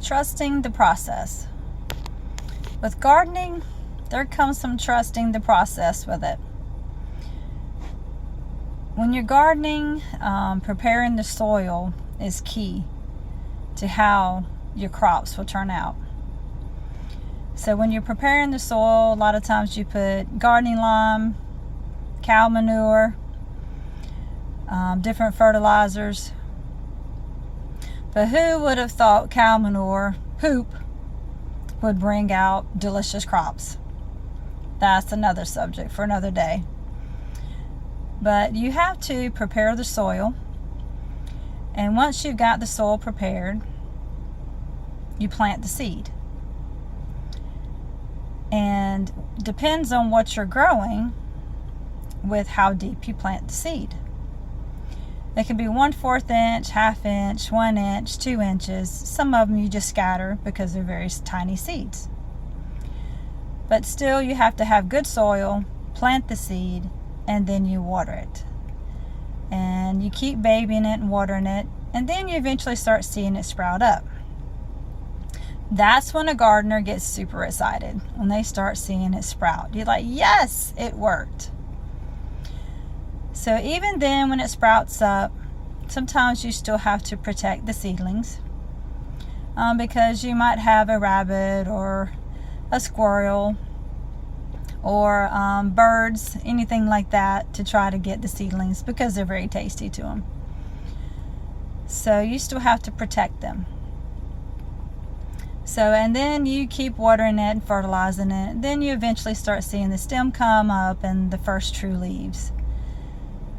Trusting the process. With gardening, there comes some trusting the process with it. When you're gardening, preparing the soil is key to how your crops will turn out. So when you're preparing the soil, a lot of times you put gardening lime, cow manure, different fertilizers. But who would have thought cow manure, poop, would bring out delicious crops? That's another subject for another day. But you have to prepare the soil. And once you've got the soil prepared, you plant the seed. And depends on what you're growing with how deep you plant the seed. It can be 1/4 inch, 1/2 inch, 1 inch, 2 inches. Some of them you just scatter because they're very tiny seeds. But still, you have to have good soil, plant the seed, and then you water it. And you keep babying it and watering it, and then you eventually start seeing it sprout up. That's when a gardener gets super excited, when they start seeing it sprout. You're like, yes, it worked. So even then, when it sprouts up, sometimes you still have to protect the seedlings because you might have a rabbit or a squirrel or birds, anything like that, to try to get the seedlings because they're very tasty to them. So you still have to protect them. So, and then you keep watering it and fertilizing it. Then you eventually start seeing the stem come up and the first true leaves.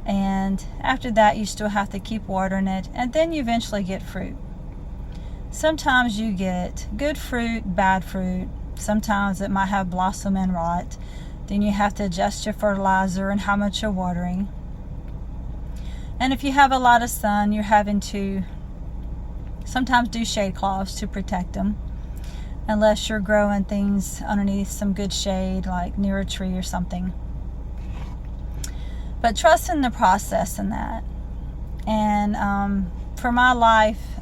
And after that, you still have to keep watering it, and then you eventually get fruit. Sometimes you get good fruit, bad fruit. Sometimes it might have blossom and rot. Then you have to adjust your fertilizer and how much you're watering. And if you have a lot of sun, you're having to sometimes do shade cloths to protect them, unless you're growing things underneath some good shade, like near a tree or something. But trust in the process in that. And for my life,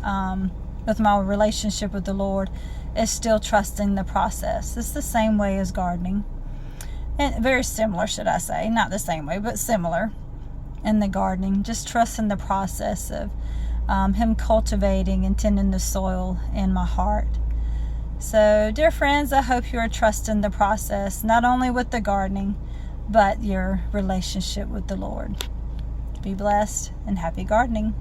with my relationship with the Lord, is still trusting the process. It's the same way as gardening. And very similar, should I say. Not the same way, but similar in the gardening. Just trusting the process of Him cultivating and tending the soil in my heart. So, dear friends, I hope you are trusting the process, not only with the gardening, but your relationship with the Lord. Be blessed and happy gardening.